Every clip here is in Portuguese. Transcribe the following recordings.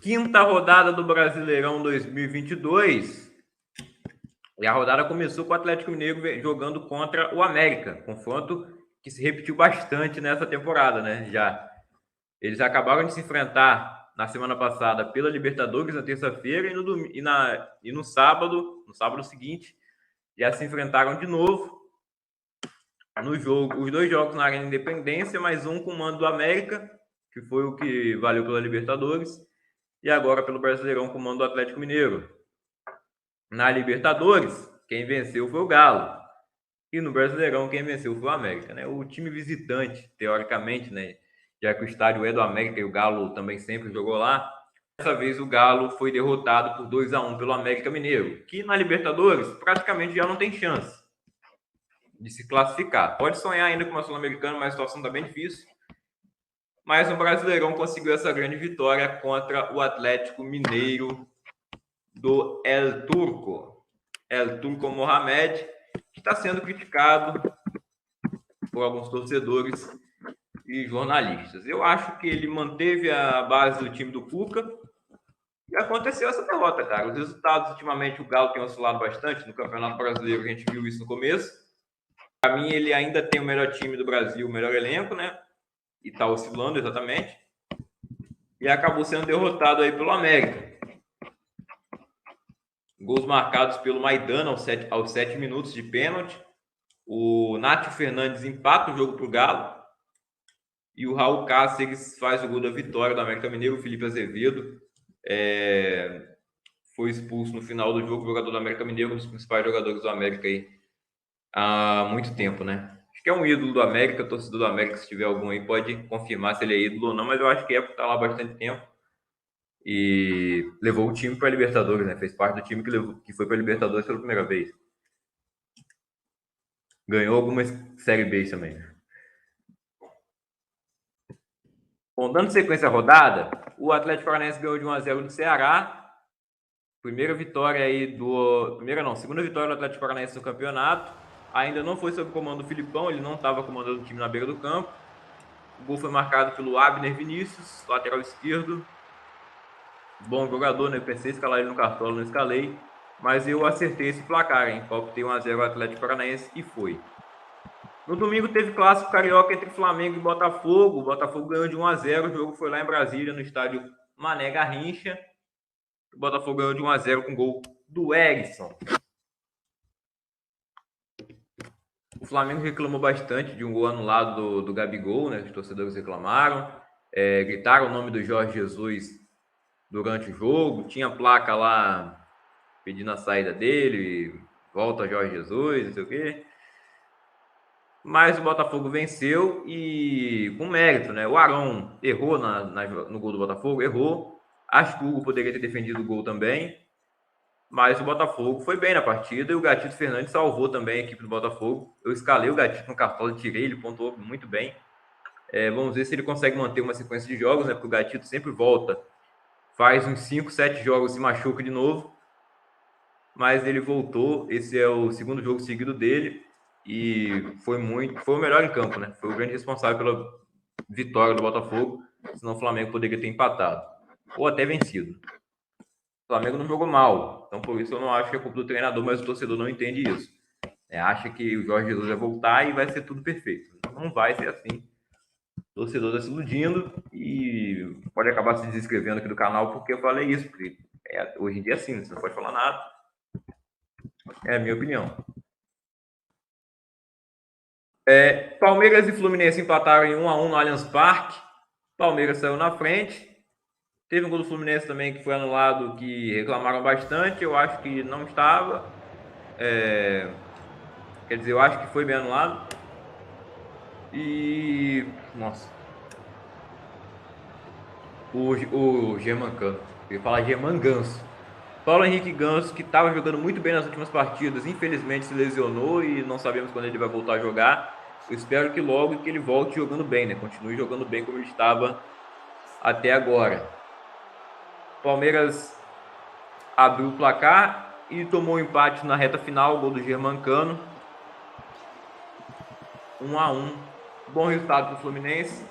Quinta rodada do Brasileirão 2022. E a rodada começou com o Atlético Mineiro jogando contra o América. Confronto que se repetiu bastante nessa temporada, né? Já eles acabaram de se enfrentar na semana passada pela Libertadores na terça-feira e no sábado seguinte, já se enfrentaram de novo no jogo, os dois jogos na Arena Independência, mais um com o mando do América, que foi o que valeu pela Libertadores, e agora pelo Brasileirão com o mando do Atlético Mineiro. Na Libertadores, quem venceu foi o Galo. E no Brasileirão, quem venceu foi o América, né? O time visitante, teoricamente, né? Já que o estádio é do América e o Galo também sempre jogou lá. Dessa vez o Galo foi derrotado por 2-1 pelo América Mineiro, que na Libertadores praticamente já não tem chance de se classificar. Pode sonhar ainda com uma Sul-Americana, mas a situação está bem difícil. Mas o Brasileirão conseguiu essa grande vitória contra o Atlético Mineiro do El Turco Mohamed, que está sendo criticado por alguns torcedores e jornalistas. Eu acho que ele manteve a base do time do Cuca e aconteceu essa derrota, cara. Os resultados, ultimamente, o Galo tem oscilado bastante no Campeonato Brasileiro, a gente viu isso no começo. Para mim, ele ainda tem o melhor time do Brasil, o melhor elenco, né? E tá oscilando exatamente. E acabou sendo derrotado aí pelo América. Gols marcados pelo Maidana aos 7 minutos de pênalti. O Nátio Fernandes empata o jogo pro Galo. E o Raul Cáceres faz o gol da vitória do América Mineiro. O Felipe Azevedo foi expulso no final do jogo, o jogador do América Mineiro, um dos principais jogadores do América aí há muito tempo, né? Acho que é um ídolo do América, torcedor do América, se tiver algum aí, pode confirmar se ele é ídolo ou não, mas eu acho que é porque tá lá há bastante tempo e levou o time para a Libertadores, né? Fez parte do time que foi para a Libertadores pela primeira vez. Ganhou algumas Série B também. Bom, dando sequência à rodada, o Atlético Paranaense ganhou de 1-0 do Ceará. Segunda vitória do Atlético Paranaense no campeonato. Ainda não foi sob o comando do Filipão, ele não estava comandando o time na beira do campo. O gol foi marcado pelo Abner Vinícius, lateral esquerdo. Bom jogador, né? Eu pensei em escalar ele no Cartola, não escalei. Mas eu acertei esse placar, hein? Palpitei 1-0 ao Atlético Paranaense e foi. No domingo teve clássico carioca entre Flamengo e Botafogo. O Botafogo ganhou de 1-0. O jogo foi lá em Brasília, no estádio Mané Garrincha. O Botafogo ganhou de 1-0 com gol do Erisson. O Flamengo reclamou bastante de um gol anulado do Gabigol, né? Os torcedores reclamaram. Gritaram o nome do Jorge Jesus durante o jogo. Tinha placa lá pedindo a saída dele. Volta Jorge Jesus, não sei o quê. Mas o Botafogo venceu e com mérito, né? O Arão errou no gol do Botafogo, errou. Acho que o Hugo poderia ter defendido o gol também. Mas o Botafogo foi bem na partida e o Gatito Fernandes salvou também a equipe do Botafogo. Eu escalei o Gatito no Cartola, tirei, ele pontuou muito bem. Vamos ver se ele consegue manter uma sequência de jogos, né? Porque o Gatito sempre volta, faz uns 5, 7 jogos, se machuca de novo. Mas ele voltou, esse é o segundo jogo seguido dele e foi o melhor em campo, né? Foi o grande responsável pela vitória do Botafogo, senão o Flamengo poderia ter empatado ou até vencido. O Flamengo não jogou mal, então por isso eu não acho que é culpa do treinador, mas o torcedor não entende isso. Acha que o Jorge Jesus vai voltar e vai ser tudo perfeito. Não vai ser assim. O torcedor está se iludindo e pode acabar se desinscrevendo aqui do canal porque eu falei isso. Porque hoje em dia é assim, você não pode falar nada. É a minha opinião. Palmeiras e Fluminense empataram em 1-1 no Allianz Parque. Palmeiras saiu na frente. Teve um gol do Fluminense também que foi anulado, que reclamaram bastante. Eu acho que não estava. Quer dizer, eu acho que foi bem anulado. E... Nossa. O Germancano. Eu ia falar German Ganso. Paulo Henrique Ganso, que estava jogando muito bem nas últimas partidas, infelizmente se lesionou e não sabemos quando ele vai voltar a jogar. Eu espero que logo que ele volte jogando bem, né? Continue jogando bem como ele estava até agora. Palmeiras abriu o placar e tomou um empate na reta final, gol do Germancano. 1-1. Bom resultado para o Fluminense.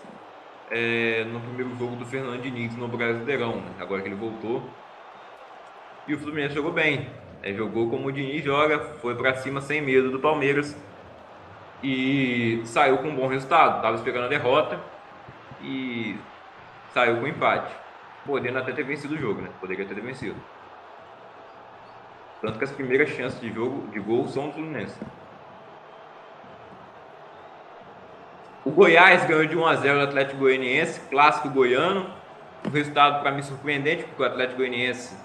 no primeiro jogo do Fernando Diniz no Brasileirão, né? Agora que ele voltou. E o Fluminense jogou bem. Jogou como o Diniz joga, foi para cima sem medo do Palmeiras e saiu com um bom resultado. Estava esperando a derrota e saiu com empate. Podendo até ter vencido o jogo, né? Poderia ter vencido. Tanto que as primeiras chances de gol são do Fluminense. O Goiás ganhou de 1-0 no Atlético Goianiense, clássico goiano. Um resultado para mim surpreendente, porque o Atlético Goianiense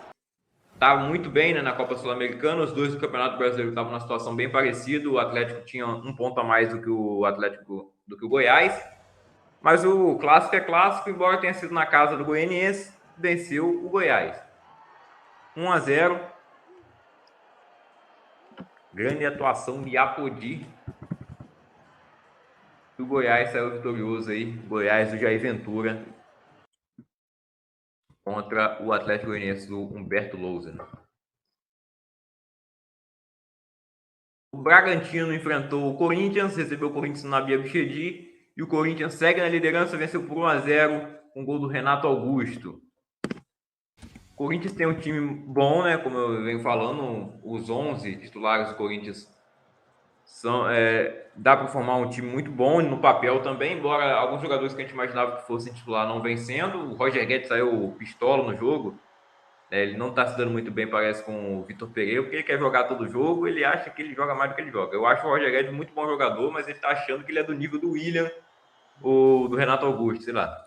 estava muito bem, né, na Copa Sul-Americana. Os dois do Campeonato Brasileiro estavam numa situação bem parecida. O Atlético tinha um ponto a mais do que o Goiás. Mas o clássico é clássico, embora tenha sido na casa do Goianiense, venceu o Goiás. 1-0. Grande atuação de Apodi. O Goiás saiu vitorioso aí. Goiás do Jair Ventura contra o Atlético Goianiense do Humberto Lousa. O Bragantino enfrentou o Corinthians, recebeu o Corinthians na Bia Bichedi, e o Corinthians segue na liderança, venceu por 1-0 com gol do Renato Augusto. O Corinthians tem um time bom, né? Como eu venho falando, os 11 titulares do Corinthians dá para formar um time muito bom no papel também, embora alguns jogadores que a gente imaginava que fossem titular não vencendo. O Roger Guedes saiu pistola no jogo. Ele não está se dando muito bem, parece, com o Vitor Pereira, porque ele quer jogar todo jogo, ele acha que ele joga mais do que ele joga. Eu acho o Roger Guedes muito bom jogador, mas ele está achando que ele é do nível do William ou do Renato Augusto, sei lá.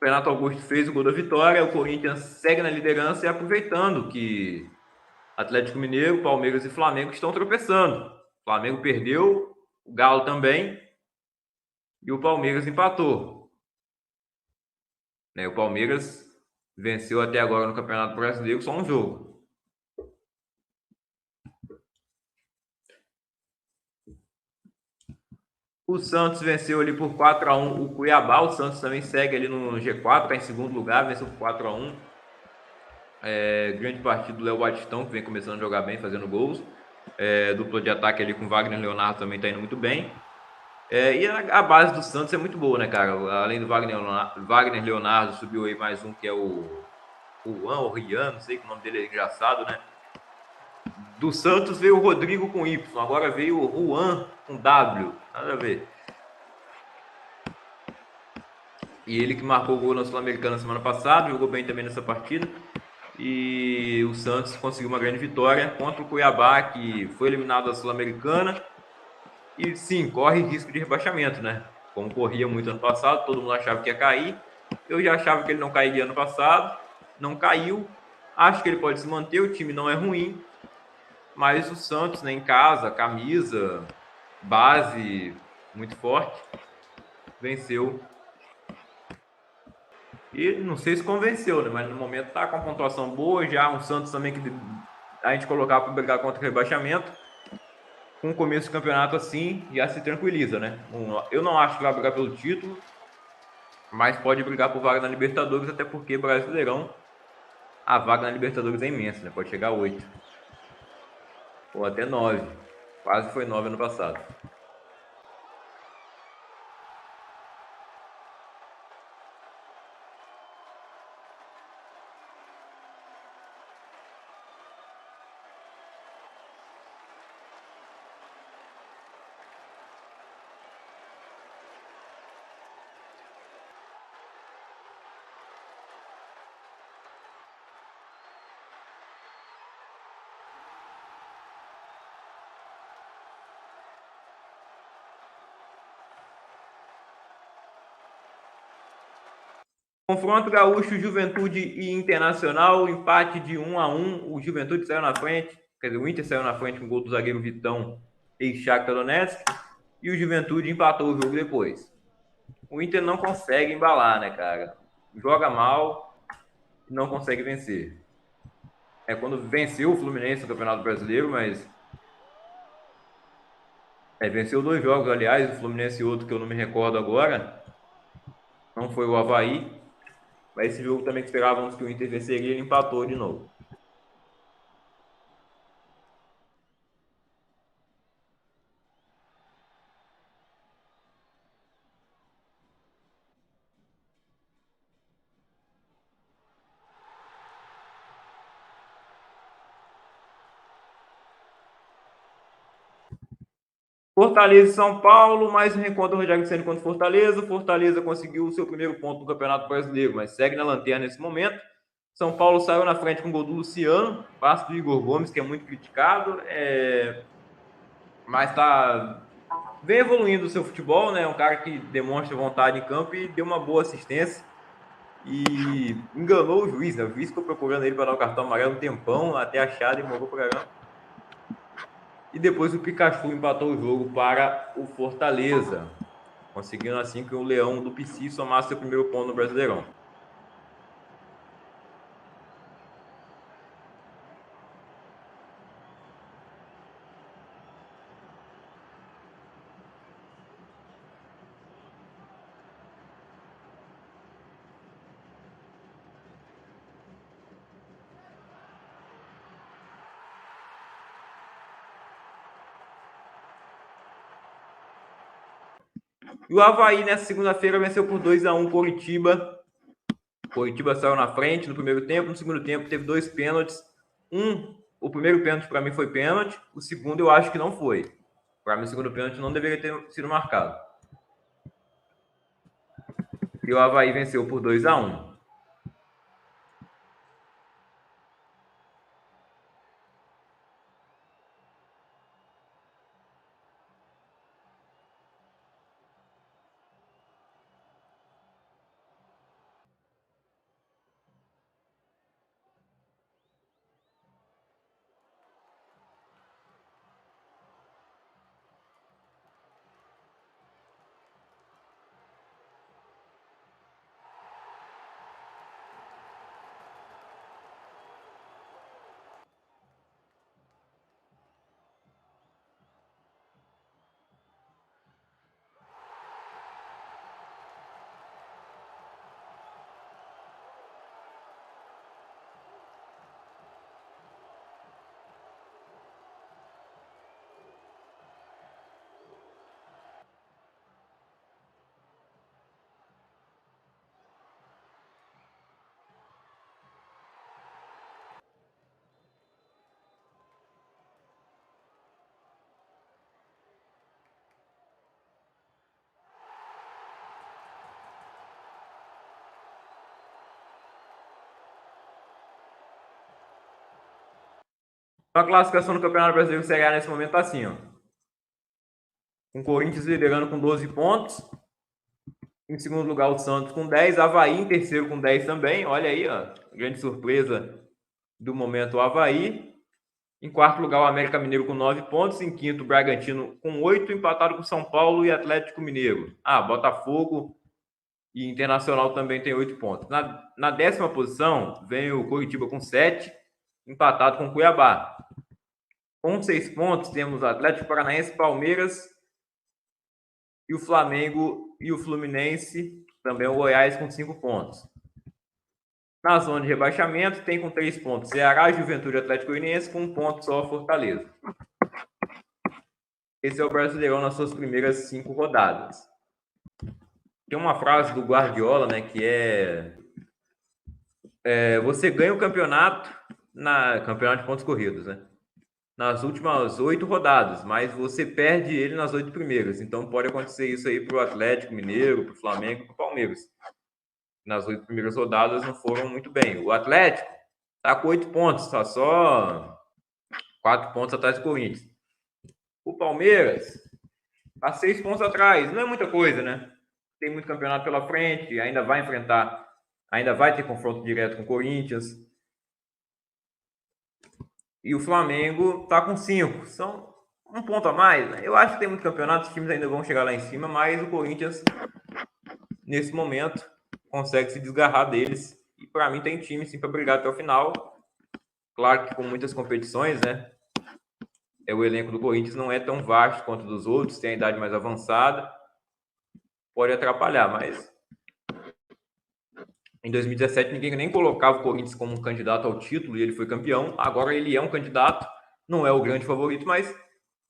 O Renato Augusto fez o gol da vitória, o Corinthians segue na liderança e aproveitando que Atlético Mineiro, Palmeiras e Flamengo estão tropeçando. O Flamengo perdeu, o Galo também, e o Palmeiras empatou. O Palmeiras venceu até agora no Campeonato Brasileiro só um jogo. O Santos venceu ali por 4-1 o Cuiabá. O Santos também segue ali no G4, está em segundo lugar, venceu por 4-1. Grande partido do Léo Batistão, que vem começando a jogar bem, fazendo gols. Dupla de ataque ali com Wagner Leonardo também está indo muito bem. E a base do Santos é muito boa, né, cara? Além do Wagner Leonardo, subiu aí mais um que é o Juan ou Rian, não sei que o nome dele é engraçado, né? Do Santos veio o Rodrigo com Y, agora veio o Juan com W, nada a ver. E ele que marcou o gol na Sul-Americana semana passada, jogou bem também nessa partida. E o Santos conseguiu uma grande vitória contra o Cuiabá, que foi eliminado da Sul-Americana. E sim, corre risco de rebaixamento, né? Como corria muito ano passado, todo mundo achava que ia cair. Eu já achava que ele não cairia ano passado, não caiu. Acho que ele pode se manter, o time não é ruim. Mas o Santos, né, em casa, camisa, base muito forte, venceu. E não sei se convenceu, né? Mas no momento tá com uma pontuação boa já. Um Santos também que a gente colocar para brigar contra o rebaixamento. Com o começo do campeonato assim, já se tranquiliza, né? Eu não acho que vai brigar pelo título, mas pode brigar por vaga na Libertadores, até porque Brasileirão, a vaga na Libertadores é imensa, né? Pode chegar a 8. Ou até 9. Quase foi 9 ano passado. Confronto Gaúcho, Juventude e Internacional, empate de 1-1. O Juventude saiu na frente, quer dizer, o Inter saiu na frente com o gol do zagueiro Vitão e Shakhtar Donetsk, e o Juventude empatou o jogo depois. O Inter não consegue embalar, né, cara? Joga mal e não consegue vencer. Quando venceu o Fluminense no Campeonato Brasileiro, mas venceu 2 jogos, aliás, o Fluminense e outro que eu não me recordo agora. Não foi o Avaí. Mas esse jogo também que esperávamos que o Inter venceria, ele empatou de novo. Fortaleza e São Paulo, mais um reencontro do Rogério Ceni contra o Fortaleza. O Fortaleza conseguiu o seu primeiro ponto no Campeonato Brasileiro, mas segue na lanterna nesse momento. São Paulo saiu na frente com o gol do Luciano, passe do Igor Gomes, que é muito criticado, mas vem evoluindo o seu futebol, né? Um cara que demonstra vontade em campo e deu uma boa assistência e enganou o juiz, né? O juiz ficou procurando ele para dar o cartão amarelo um tempão, até achar, demorou para caramba. E depois o Pikachu empatou o jogo para o Fortaleza, conseguindo assim que o Leão do PC somasse seu primeiro ponto no Brasileirão. E o Avaí, nessa segunda-feira, venceu por 2-1 Coritiba. Coritiba saiu na frente no primeiro tempo. No segundo tempo, teve 2 pênaltis. O primeiro pênalti para mim foi pênalti. O segundo eu acho que não foi. Para mim, o segundo pênalti não deveria ter sido marcado. E o Avaí venceu por 2-1. A classificação do Campeonato Brasileiro Série A nesse momento está assim, ó. Com o Corinthians liderando com 12 pontos. Em segundo lugar, o Santos com 10. Avaí em terceiro com 10 também. Olha aí, ó. Grande surpresa do momento, o Avaí. Em quarto lugar, o América Mineiro com 9 pontos. Em quinto, o Bragantino com 8, empatado com São Paulo e Atlético Mineiro. Botafogo e Internacional também tem 8 pontos. Na décima posição, vem o Coritiba com 7, empatado com Cuiabá. Com 6 pontos, temos o Atlético Paranaense, Palmeiras e o Flamengo e o Fluminense, também o Goiás com 5 pontos. Na zona de rebaixamento, tem com 3 pontos Ceará, Juventude e Atlético Goianiense, com 1 ponto só Fortaleza. Esse é o Brasileirão nas suas primeiras 5 rodadas. Tem uma frase do Guardiola, né, que você ganha o campeonato campeonato de pontos corridos, né? Nas últimas 8 rodadas, mas você perde ele nas 8 primeiras. Então pode acontecer isso aí para o Atlético Mineiro, para o Flamengo e para o Palmeiras. Nas 8 primeiras rodadas não foram muito bem. O Atlético está com 8 pontos, está só 4 pontos atrás do Corinthians. O Palmeiras está 6 pontos atrás. Não é muita coisa, né? Tem muito campeonato pela frente, ainda vai ter confronto direto com o Corinthians. E o Flamengo está com 5. São 1 ponto a mais. Né? Eu acho que tem muito campeonato, os times ainda vão chegar lá em cima, mas o Corinthians, nesse momento, consegue se desgarrar deles. E para mim tem time sim para brigar até o final. Claro que com muitas competições, né? O elenco do Corinthians não é tão vasto quanto dos outros, tem a idade mais avançada. Pode atrapalhar, mas em 2017 ninguém nem colocava o Corinthians como um candidato ao título e ele foi campeão. Agora ele é um candidato, não é o grande favorito, mas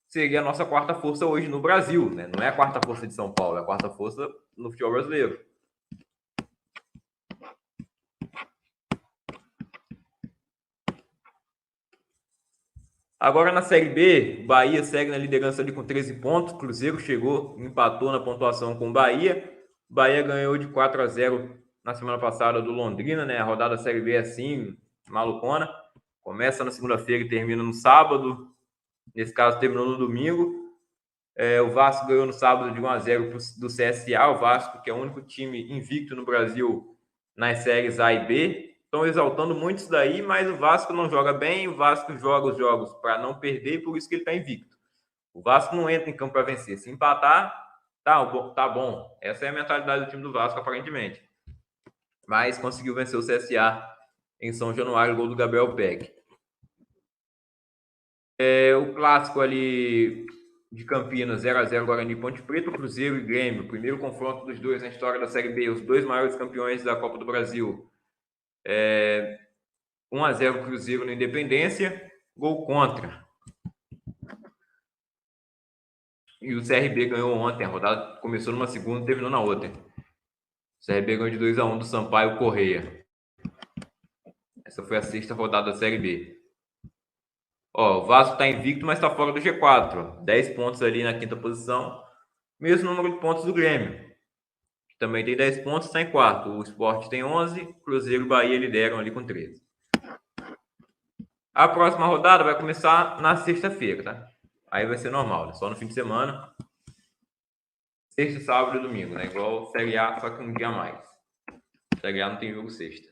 seria a nossa quarta força hoje no Brasil, né? Não é a quarta força de São Paulo, é a quarta força no futebol brasileiro. Agora na Série B, o Bahia segue na liderança ali com 13 pontos. Cruzeiro chegou, empatou na pontuação com o Bahia. O Bahia ganhou de 4-0 na semana passada do Londrina, né? A rodada da Série B é assim, malucona. Começa na segunda-feira e termina no sábado. Nesse caso, terminou no domingo. O Vasco ganhou no sábado de 1-0 do CSA. O Vasco, que é o único time invicto no Brasil nas séries A e B. Estão exaltando muito isso daí, mas o Vasco não joga bem. O Vasco joga os jogos para não perder, por isso que ele está invicto. O Vasco não entra em campo para vencer. Se empatar, tá bom. Essa é a mentalidade do time do Vasco, aparentemente. Mas conseguiu vencer o CSA em São Januário, gol do Gabriel Peck. O clássico ali de Campinas, 0-0 Guarani e Ponte Preta, Cruzeiro e Grêmio, primeiro confronto dos dois na história da Série B, os dois maiores campeões da Copa do Brasil. 1-0 Cruzeiro na Independência, gol contra. E o CRB ganhou ontem, a rodada começou numa segunda e terminou na outra. O CRB ganhou de 2-1 do Sampaio Correia. Essa foi a sexta rodada da Série B. O Vasco está invicto, mas está fora do G4. 10 pontos ali na quinta posição. Mesmo número de pontos do Grêmio. Também tem 10 pontos, está em quarto. O Sport tem 11, Cruzeiro e Bahia lideram ali com 13. A próxima rodada vai começar na sexta-feira, tá? Aí vai ser normal, né? Só no fim de semana. Sexta, sábado e domingo, né? Igual Série A, só que um dia a mais. Série A não tem jogo sexta.